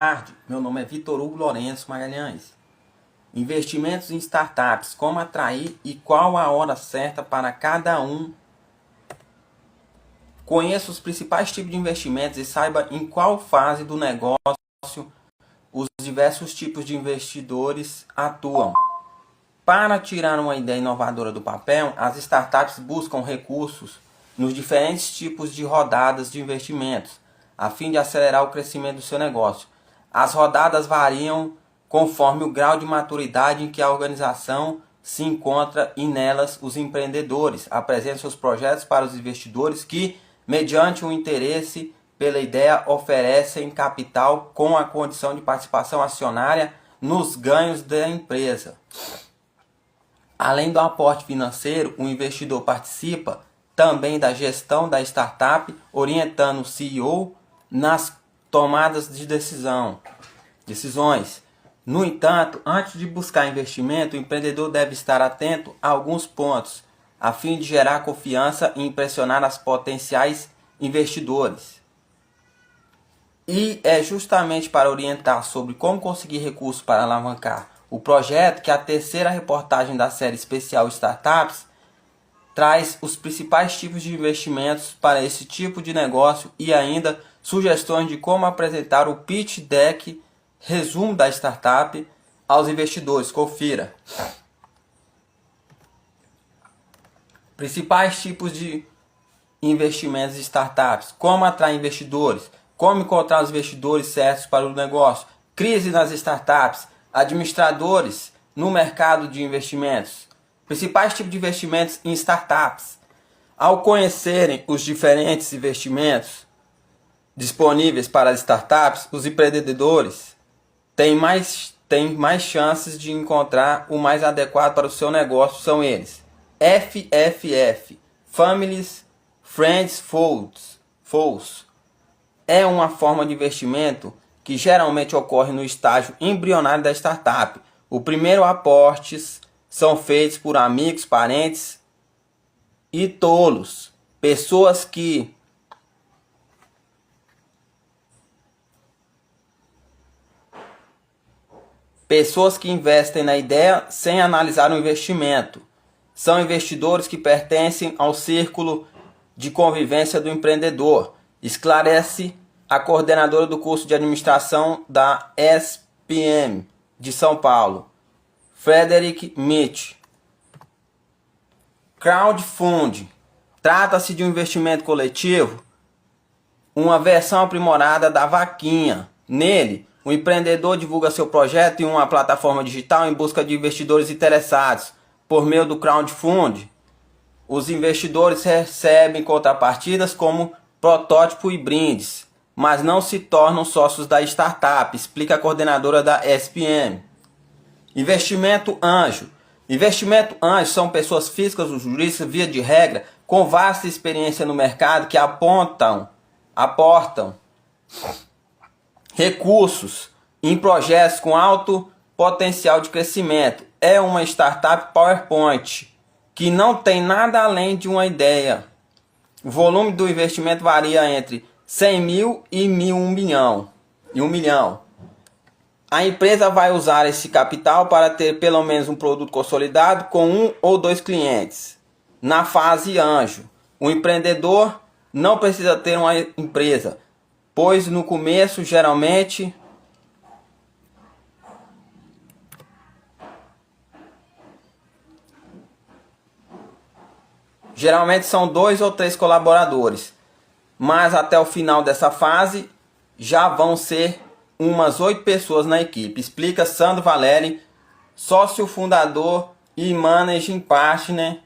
Tarde, meu nome é Vitor Hugo Lourenço Magalhães. Investimentos em startups, como atrair e qual a hora certa para cada um. Conheça os principais tipos de investimentos e saiba em qual fase do negócio os diversos tipos de investidores atuam. Para tirar uma ideia inovadora do papel, as startups buscam recursos nos diferentes tipos de rodadas de investimentos, a fim de acelerar o crescimento do seu negócio. As rodadas variam conforme o grau de maturidade em que a organização se encontra e nelas os empreendedores apresentam seus projetos para os investidores que, mediante o interesse pela ideia, oferecem capital com a condição de participação acionária nos ganhos da empresa. Além do aporte financeiro, o investidor participa também da gestão da startup, orientando o CEO nas tomadas de decisões. No entanto, antes de buscar investimento, o empreendedor deve estar atento a alguns pontos, a fim de gerar confiança e impressionar os potenciais investidores. E é justamente para orientar sobre como conseguir recursos para alavancar o projeto que a terceira reportagem da série especial Startups traz os principais tipos de investimentos para esse tipo de negócio e ainda sugestões de como apresentar o pitch deck, resumo da startup, aos investidores. Confira. Principais tipos de investimentos de startups. Como atrair investidores. Como encontrar os investidores certos para o negócio. Crise nas startups. Administradores no mercado de investimentos. Principais tipos de investimentos em startups. Ao conhecerem os diferentes investimentos disponíveis para as startups, os empreendedores têm mais chances de encontrar o mais adequado para o seu negócio. São eles: FFF, Families, Friends, Fools. É uma forma de investimento que geralmente ocorre no estágio embrionário da startup. O primeiro aportes são feitos por amigos, parentes e tolos, pessoas que investem na ideia sem analisar o investimento. São investidores que pertencem ao círculo de convivência do empreendedor. Esclarece a coordenadora do curso de administração da SPM de São Paulo, Frederick Mitch. Crowdfunding. Trata-se de um investimento coletivo, uma versão aprimorada da vaquinha. Nele, o empreendedor divulga seu projeto em uma plataforma digital em busca de investidores interessados. Por meio do crowdfunding, os investidores recebem contrapartidas como protótipo e brindes, mas não se tornam sócios da startup, explica a coordenadora da SPM. Investimento anjo. Investimento anjo são pessoas físicas ou jurídicas, via de regra, com vasta experiência no mercado que aportam recursos em projetos com alto potencial de crescimento. É uma startup PowerPoint que não tem nada além de uma ideia. O volume do investimento varia entre 100 mil e 1 milhão. A empresa vai usar esse capital para ter pelo menos um produto consolidado com 1 ou 2 clientes. Na fase anjo, o empreendedor não precisa ter uma empresa, pois no começo geralmente são 2 ou 3 colaboradores, mas até o final dessa fase já vão ser umas 8 pessoas na equipe, explica Sandro Valeri, sócio fundador e managing partner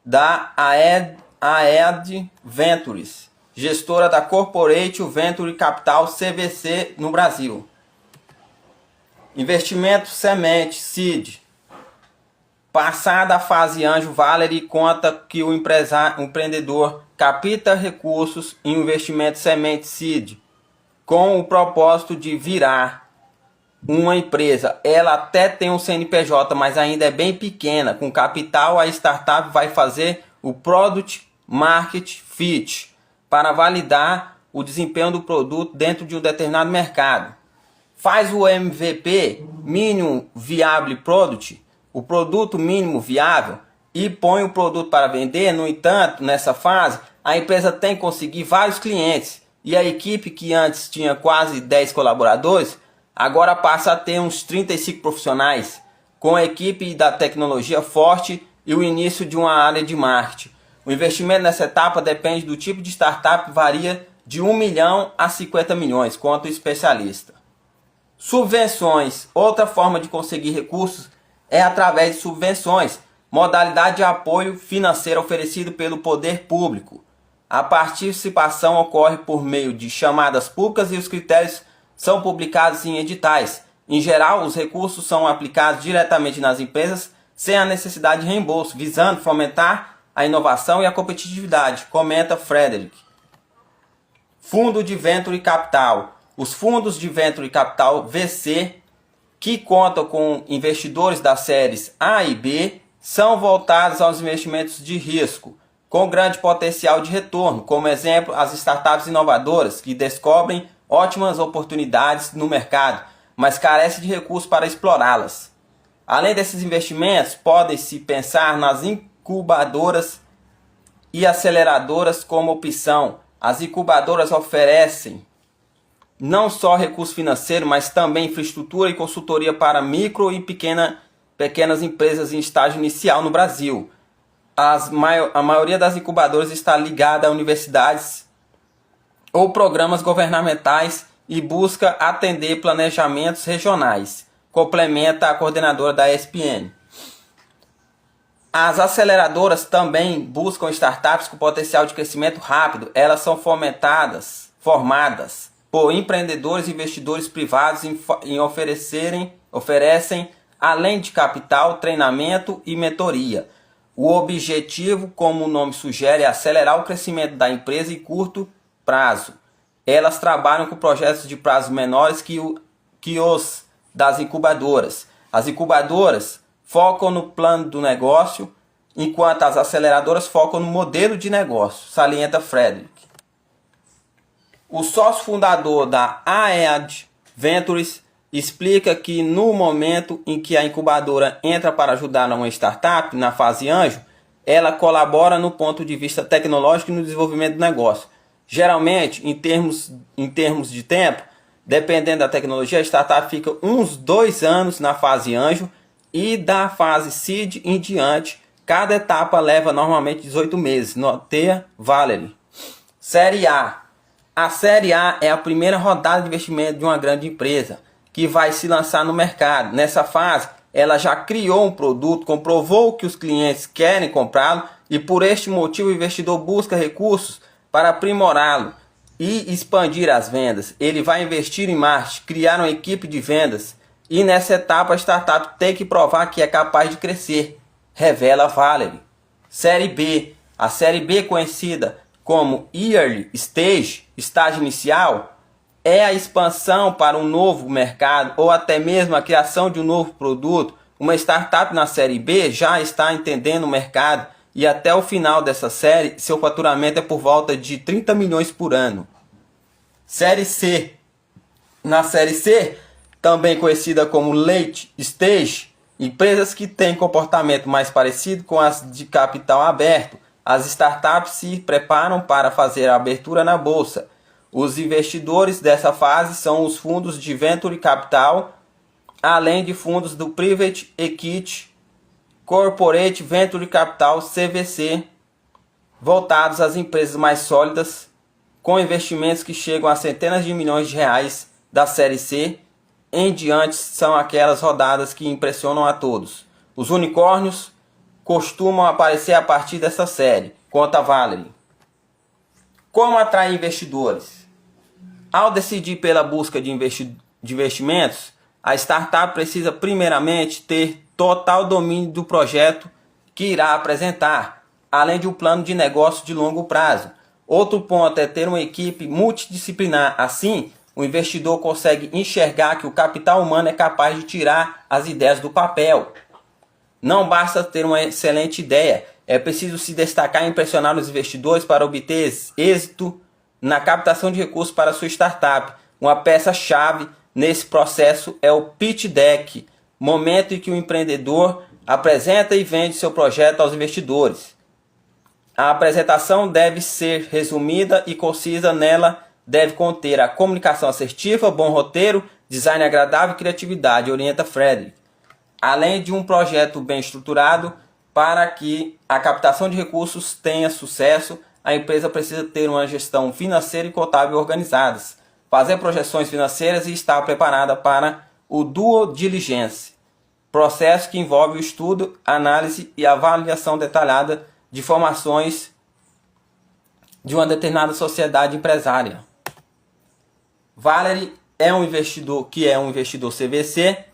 da AED Ventures, gestora da Corporate Venture Capital CVC no Brasil. Investimento semente, seed. Passada a fase anjo, Valeri conta que o empreendedor capta recursos em investimento semente seed com o propósito de virar uma empresa. Ela até tem um CNPJ, mas ainda é bem pequena. Com capital, a startup vai fazer o Product Market Fit para validar o desempenho do produto dentro de um determinado mercado. faz o MVP, Minimum Viable Product, o produto mínimo viável, e põe o produto para vender. No entanto, nessa fase, a empresa tem que conseguir vários clientes, e a equipe que antes tinha quase 10 colaboradores, agora passa a ter uns 35 profissionais, com a equipe da tecnologia forte e o início de uma área de marketing. O investimento nessa etapa depende do tipo de startup, varia de 1 milhão a 50 milhões, conta o especialista. Subvenções. Outra forma de conseguir recursos é através de subvenções, modalidade de apoio financeiro oferecido pelo poder público. A participação ocorre por meio de chamadas públicas e os critérios são publicados em editais. Em geral, os recursos são aplicados diretamente nas empresas sem a necessidade de reembolso, visando fomentar a inovação e a competitividade, comenta Frederick. Fundo de Venture Capital. Os fundos de Venture Capital VC, que contam com investidores das séries A e B, são voltados aos investimentos de risco, com grande potencial de retorno, como exemplo, as startups inovadoras que descobrem ótimas oportunidades no mercado, mas carecem de recursos para explorá-las. Além desses investimentos, podem-se pensar nas incubadoras e aceleradoras como opção. As incubadoras oferecem não só recurso financeiro, mas também infraestrutura e consultoria para micro e pequenas empresas em estágio inicial no Brasil. A maioria das incubadoras está ligada a universidades ou programas governamentais e busca atender planejamentos regionais, complementa a coordenadora da ESPN. As aceleradoras também buscam startups com potencial de crescimento rápido. Elas são formadas por empreendedores e investidores privados em oferecem, além de capital, treinamento e mentoria. O objetivo, como o nome sugere, é acelerar o crescimento da empresa em curto prazo. Elas trabalham com projetos de prazos menores que os das incubadoras. As incubadoras focam no plano do negócio, enquanto as aceleradoras focam no modelo de negócio, salienta Frederick. O sócio fundador da AEAD Ventures explica que no momento em que a incubadora entra para ajudar uma startup na fase anjo, ela colabora no ponto de vista tecnológico e no desenvolvimento do negócio. Geralmente, em termos de tempo, dependendo da tecnologia, a startup fica uns 2 anos na fase anjo e da fase seed em diante. Cada etapa leva normalmente 18 meses, noteia Valerie. Série A. A Série A é a primeira rodada de investimento de uma grande empresa que vai se lançar no mercado. Nessa fase, ela já criou um produto, comprovou que os clientes querem comprá-lo e por este motivo o investidor busca recursos para aprimorá-lo e expandir as vendas. Ele vai investir em marketing, criar uma equipe de vendas e nessa etapa a startup tem que provar que é capaz de crescer, revela Valerie. Série B. A Série B, conhecida como Early Stage, estágio inicial, é a expansão para um novo mercado ou até mesmo a criação de um novo produto. Uma startup na Série B já está entendendo o mercado e até o final dessa série, seu faturamento é por volta de 30 milhões por ano. Série C. Na Série C, também conhecida como Late Stage, empresas que têm comportamento mais parecido com as de capital aberto. As startups se preparam para fazer a abertura na bolsa. Os investidores dessa fase são os fundos de Venture Capital, além de fundos do Private Equity, Corporate Venture Capital, CVC, voltados às empresas mais sólidas, com investimentos que chegam a centenas de milhões de reais. Da Série C em diante são aquelas rodadas que impressionam a todos. Os unicórnios costumam aparecer a partir dessa série, conta Valerie. Como atrair investidores? Ao decidir pela busca de investimentos, a startup precisa primeiramente ter total domínio do projeto que irá apresentar, além de um plano de negócio de longo prazo. Outro ponto é ter uma equipe multidisciplinar. Assim, o investidor consegue enxergar que o capital humano é capaz de tirar as ideias do papel. Não basta ter uma excelente ideia, é preciso se destacar e impressionar os investidores para obter êxito na captação de recursos para sua startup. Uma peça-chave nesse processo é o pitch deck, momento em que o empreendedor apresenta e vende seu projeto aos investidores. A apresentação deve ser resumida e concisa. Nela deve conter a comunicação assertiva, bom roteiro, design agradável e criatividade, orienta Frederick. Além de um projeto bem estruturado, para que a captação de recursos tenha sucesso, a empresa precisa ter uma gestão financeira e contábil organizadas, fazer projeções financeiras e estar preparada para o due diligence, processo que envolve o estudo, análise e avaliação detalhada de informações de uma determinada sociedade empresária. Valery é um investidor CVC,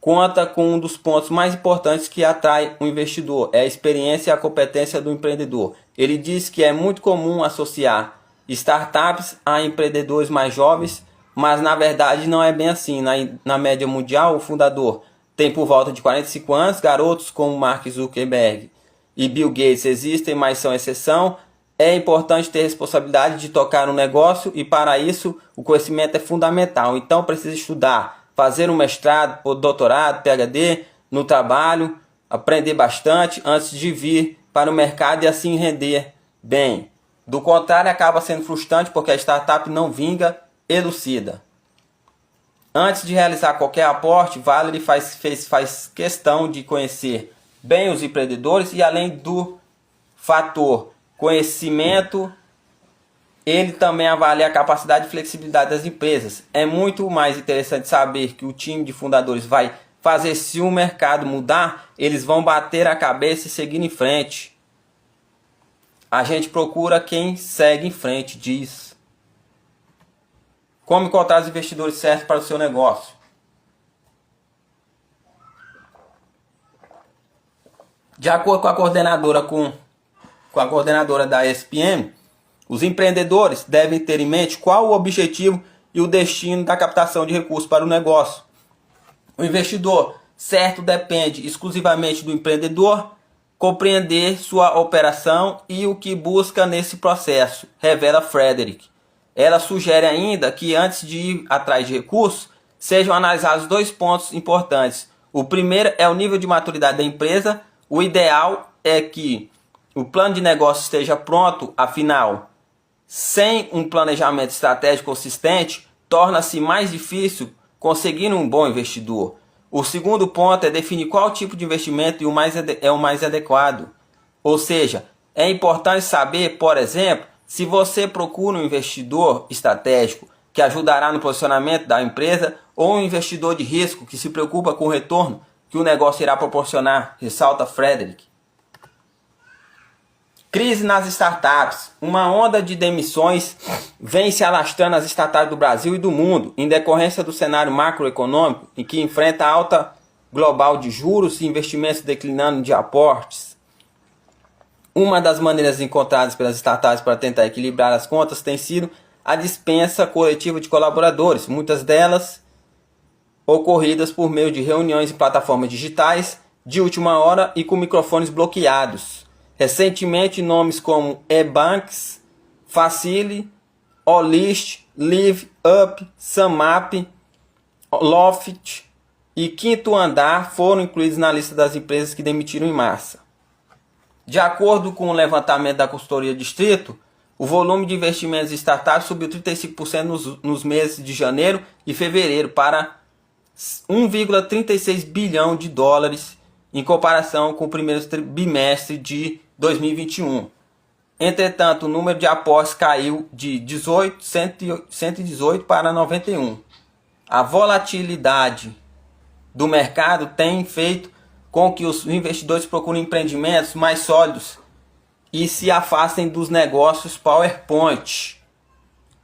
conta com um dos pontos mais importantes que atrai um investidor, é a experiência e a competência do empreendedor. Ele diz que é muito comum associar startups a empreendedores mais jovens, mas na verdade não é bem assim. Na média mundial, o fundador tem por volta de 45 anos, garotos como Mark Zuckerberg e Bill Gates existem, mas são exceção. É importante ter responsabilidade de tocar um negócio e para isso o conhecimento é fundamental. Então precisa estudar, fazer um mestrado, doutorado, PhD no trabalho, aprender bastante antes de vir para o mercado e assim render bem. Do contrário, acaba sendo frustrante porque a startup não vinga, elucida. Antes de realizar qualquer aporte, Valery faz questão de conhecer bem os empreendedores e além do fator conhecimento, ele também avalia a capacidade e flexibilidade das empresas. É muito mais interessante saber que o time de fundadores vai fazer se o mercado mudar, eles vão bater a cabeça e seguir em frente. A gente procura quem segue em frente, diz. Como encontrar os investidores certos para o seu negócio? De acordo com a coordenadora da ESPM, os empreendedores devem ter em mente qual o objetivo e o destino da captação de recursos para o negócio. O investidor certo depende exclusivamente do empreendedor compreender sua operação e o que busca nesse processo, revela Frederick. Ela sugere ainda que antes de ir atrás de recursos, sejam analisados dois pontos importantes. O primeiro é o nível de maturidade da empresa. O ideal é que o plano de negócio esteja pronto, afinal, sem um planejamento estratégico consistente, torna-se mais difícil conseguir um bom investidor. O segundo ponto é definir qual tipo de investimento é o mais adequado. Ou seja, é importante saber, por exemplo, se você procura um investidor estratégico que ajudará no posicionamento da empresa ou um investidor de risco que se preocupa com o retorno que o negócio irá proporcionar, ressalta Frederick. Crise nas startups. Uma onda de demissões vem se alastrando nas startups do Brasil e do mundo, em decorrência do cenário macroeconômico em que enfrenta a alta global de juros e investimentos declinando de aportes. Uma das maneiras encontradas pelas startups para tentar equilibrar as contas tem sido a dispensa coletiva de colaboradores, muitas delas ocorridas por meio de reuniões em plataformas digitais de última hora e com microfones bloqueados. Recentemente, nomes como eBanks, Facile, Olist, Live Up, Samap, Loft e Quinto Andar foram incluídos na lista das empresas que demitiram em massa. De acordo com o levantamento da consultoria Distrito, o volume de investimentos em startups subiu 35% nos meses de janeiro e fevereiro para 1,36 bilhão de dólares em comparação com o primeiro bimestre de 2021. Entretanto, o número de aportes caiu de 118 para 91. A volatilidade do mercado tem feito com que os investidores procurem empreendimentos mais sólidos e se afastem dos negócios PowerPoint,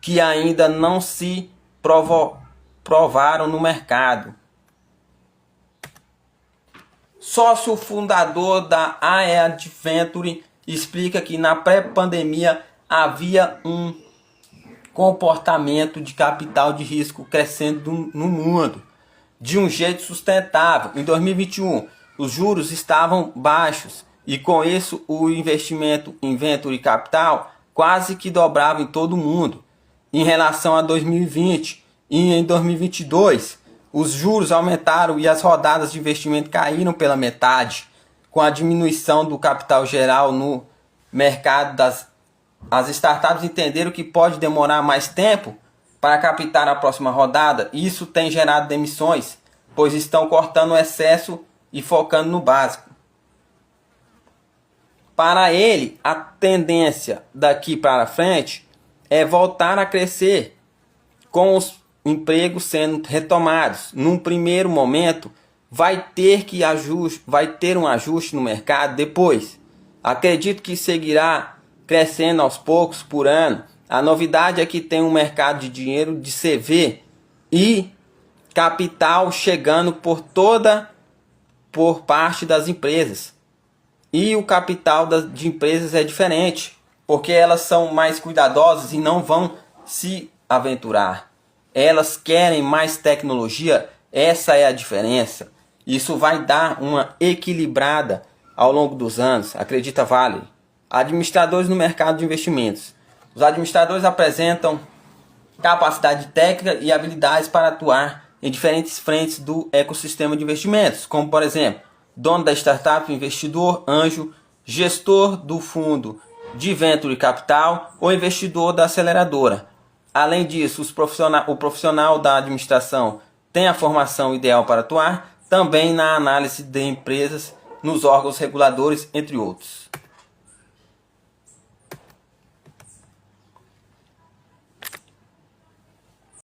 que ainda não se provaram no mercado. Sócio fundador da AED Venture explica que na pré-pandemia havia um comportamento de capital de risco crescendo no mundo de um jeito sustentável. Em 2021, os juros estavam baixos e com isso o investimento em venture capital quase que dobrava em todo o mundo em relação a 2020. E em 2022, os juros aumentaram e as rodadas de investimento caíram pela metade, com a diminuição do capital geral no mercado as startups entenderam que pode demorar mais tempo para captar a próxima rodada. Isso tem gerado demissões, pois estão cortando o excesso e focando no básico. Para ele, a tendência daqui para frente é voltar a crescer, com os empregos sendo retomados. Num primeiro momento, vai ter um ajuste no mercado depois. Acredito que seguirá crescendo aos poucos por ano. A novidade é que tem um mercado de dinheiro de CV e capital chegando por parte das empresas. E o capital de empresas é diferente, porque elas são mais cuidadosas e não vão se aventurar. Elas querem mais tecnologia, essa é a diferença. Isso vai dar uma equilibrada ao longo dos anos, acredita Vale. Administradores no mercado de investimentos. Os administradores apresentam capacidade técnica e habilidades para atuar em diferentes frentes do ecossistema de investimentos, como por exemplo, dono da startup, investidor, anjo, gestor do fundo de venture capital ou investidor da aceleradora. Além disso, o profissional da administração tem a formação ideal para atuar também na análise de empresas, nos órgãos reguladores, entre outros.